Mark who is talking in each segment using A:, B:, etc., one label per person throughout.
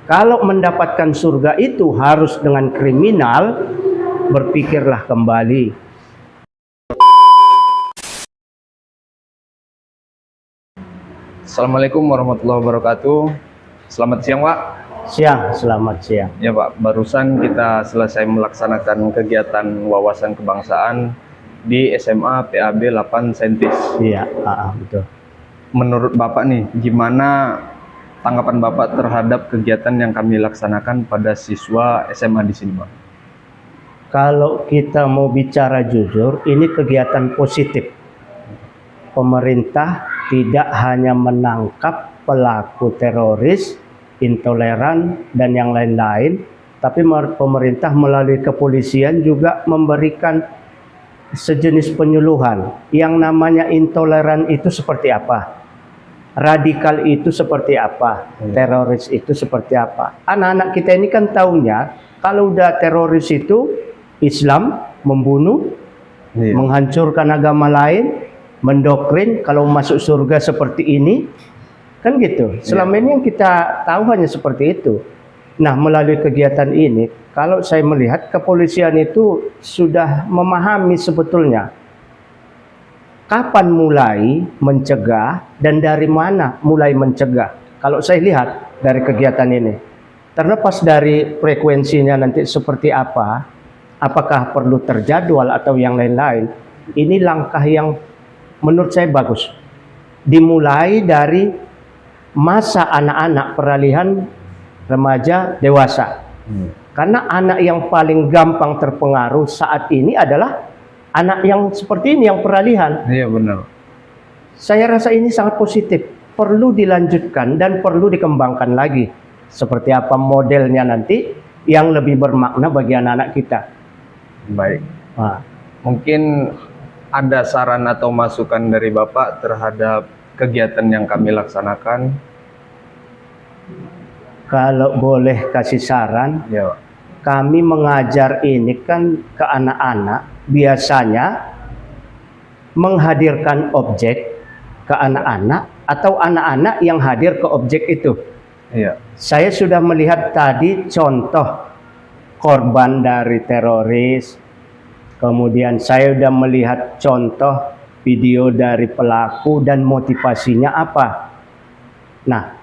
A: Kalau mendapatkan surga itu harus dengan kriminal, berpikirlah kembali.
B: Assalamualaikum warahmatullahi wabarakatuh. Selamat siang, Pak.
A: Siang, selamat siang.
B: Ya, Pak. Barusan kita selesai melaksanakan kegiatan wawasan kebangsaan di SMA PAB 8 Saintis.
A: Iya, betul.
B: Menurut Bapak nih, gimana tanggapan Bapak terhadap kegiatan yang kami laksanakan pada siswa SMA di sini, Pak?
A: Kalau kita mau bicara jujur, ini kegiatan positif. Pemerintah tidak hanya menangkap pelaku teroris, intoleran, dan yang lain-lain, tapi pemerintah melalui kepolisian juga memberikan sejenis penyuluhan. Yang namanya intoleran itu seperti apa? Radikal itu seperti apa? Teroris itu seperti apa? Anak-anak kita ini kan taunya kalau udah teroris itu Islam, membunuh, menghancurkan agama lain, mendoktrin, kalau masuk surga seperti ini, kan gitu. Selama ini yang kita tahu hanya seperti itu. Nah, melalui kegiatan ini, kalau saya melihat kepolisian itu sudah memahami sebetulnya kapan mulai mencegah dan dari mana mulai mencegah. Kalau saya lihat dari kegiatan ini, terlepas dari frekuensinya nanti seperti apa, apakah perlu terjadwal atau yang lain-lain, ini langkah yang menurut saya bagus. Dimulai dari masa anak-anak, peralihan remaja dewasa. Karena anak yang paling gampang terpengaruh saat ini adalah anak yang seperti ini, yang peralihan.
B: Iya, benar.
A: Saya rasa ini sangat positif, perlu dilanjutkan dan perlu dikembangkan lagi. Seperti apa modelnya nanti yang lebih bermakna bagi anak-anak kita.
B: Baik. Mungkin ada saran atau masukan dari Bapak terhadap kegiatan yang kami laksanakan?
A: Kalau boleh kasih saran,
B: Ya, Pak.
A: Kami mengajar ini kan ke anak-anak, biasanya menghadirkan objek ke anak-anak atau anak-anak yang hadir ke objek itu.
B: Iya.
A: Saya sudah melihat tadi contoh korban dari teroris. Kemudian saya sudah melihat contoh video dari pelaku dan motivasinya apa. Nah,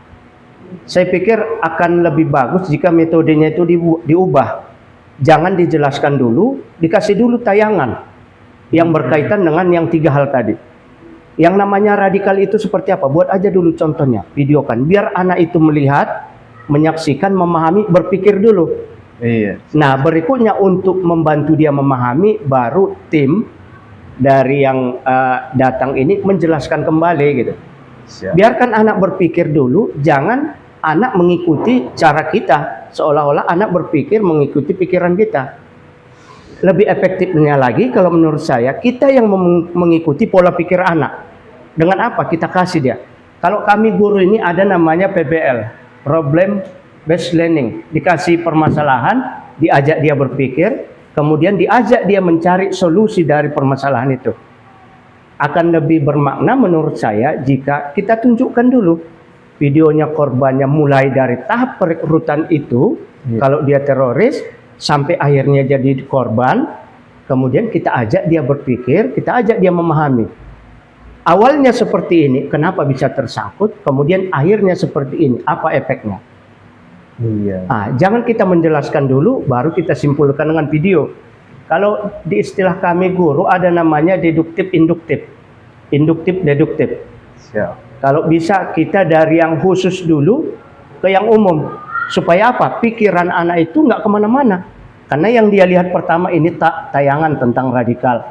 A: saya pikir akan lebih bagus jika metodenya itu diubah. Jangan dijelaskan dulu, dikasih dulu tayangan yang berkaitan dengan yang 3 hal tadi. Yang namanya radikal itu seperti apa? Buat aja dulu contohnya, videokan. Biar anak itu melihat, menyaksikan, memahami, berpikir dulu.
B: Iya.
A: Nah, berikutnya untuk membantu dia memahami, baru tim dari yang datang ini menjelaskan kembali gitu.
B: Siap.
A: Biarkan anak berpikir dulu, jangan anak mengikuti cara kita, seolah-olah anak berpikir mengikuti pikiran kita. Lebih efektifnya lagi kalau menurut saya, kita yang mengikuti pola pikir anak. Dengan apa? Kita kasih dia. Kalau kami guru ini ada namanya PBL, Problem Based Learning. Dikasih permasalahan, diajak dia berpikir, kemudian diajak dia mencari solusi dari permasalahan itu. Akan lebih bermakna menurut saya jika kita tunjukkan dulu videonya korbannya mulai dari tahap perekrutan itu, kalau dia teroris, sampai akhirnya jadi korban, kemudian kita ajak dia berpikir, kita ajak dia memahami. Awalnya seperti ini, kenapa bisa tersangkut, kemudian akhirnya seperti ini, apa efeknya?
B: Iya.
A: Jangan kita menjelaskan dulu, baru kita simpulkan dengan video. Kalau di istilah kami guru ada namanya deduktif induktif, induktif deduktif.
B: Siap.
A: Kalau bisa kita dari yang khusus dulu ke yang umum, supaya apa? Pikiran anak itu nggak kemana-mana. Karena yang dia lihat pertama ini tayangan tentang radikal,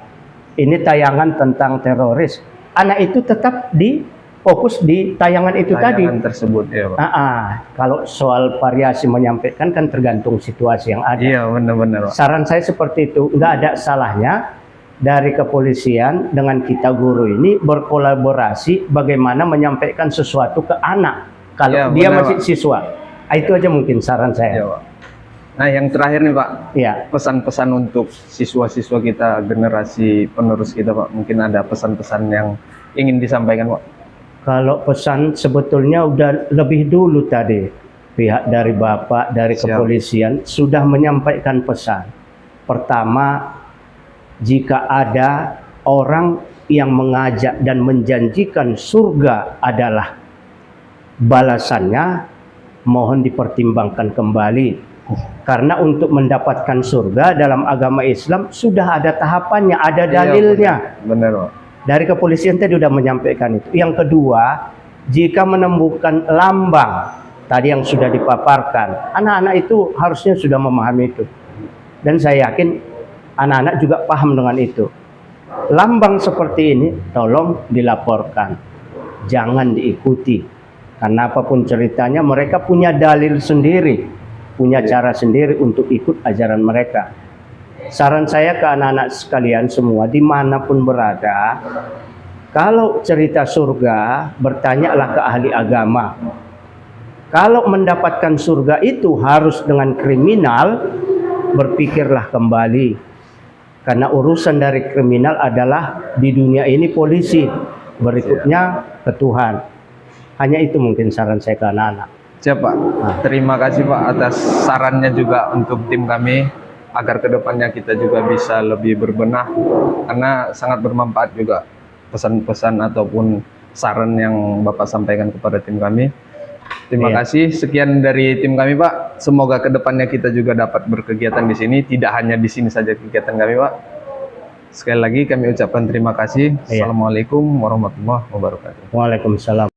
A: ini tayangan tentang teroris. Anak itu tetap fokus di tayangan itu tadi.
B: Tersebut, ya, Pak.
A: Kalau soal variasi menyampaikan kan tergantung situasi yang ada.
B: Iya, benar-benar, Pak.
A: Saran saya seperti itu, nggak ada salahnya dari kepolisian dengan kita guru ini berkolaborasi bagaimana menyampaikan sesuatu ke anak kalau dia
B: benar,
A: masih
B: Pak.
A: siswa. Itu aja mungkin saran saya.
B: Iya, Pak. Nah, yang terakhir nih, Pak.
A: Iya.
B: Pesan-pesan untuk siswa-siswa kita, generasi penerus kita, Pak. Mungkin ada pesan-pesan yang ingin disampaikan, Pak.
A: Kalau pesan sebetulnya udah lebih dulu tadi. pihak dari Bapak, dari
B: Siap.
A: kepolisian sudah menyampaikan pesan. Pertama, jika ada orang yang mengajak dan menjanjikan surga adalah balasannya, mohon dipertimbangkan kembali. Karena untuk mendapatkan surga dalam agama Islam sudah ada tahapannya, ada dalilnya.
B: Iya, benar Pak.
A: Dari kepolisian tadi sudah menyampaikan itu. Yang kedua, jika menemukan lambang tadi yang sudah dipaparkan, anak-anak itu harusnya sudah memahami itu. Dan saya yakin anak-anak juga paham dengan itu. Lambang seperti ini tolong dilaporkan. Jangan diikuti. Karena apapun ceritanya mereka punya dalil sendiri, punya cara sendiri untuk ikut ajaran mereka. Saran saya ke anak-anak sekalian semua dimanapun berada, kalau cerita surga, bertanyalah ke ahli agama. Kalau mendapatkan surga itu harus dengan kriminal, berpikirlah kembali. Karena urusan dari kriminal adalah di dunia ini polisi, berikutnya ke Tuhan. Hanya itu mungkin saran saya ke anak-anak.
B: Siap Pak. Terima kasih Pak atas sarannya juga untuk tim kami, agar kedepannya kita juga bisa lebih berbenah, karena sangat bermanfaat juga pesan-pesan ataupun saran yang Bapak sampaikan kepada tim kami. Terima
A: Iya.
B: kasih. Sekian dari tim kami Pak. Semoga kedepannya kita juga dapat berkegiatan di sini, tidak hanya di sini saja kegiatan kami Pak. Sekali lagi kami ucapkan terima kasih.
A: Iya.
B: Assalamualaikum warahmatullahi wabarakatuh.
A: Waalaikumsalam.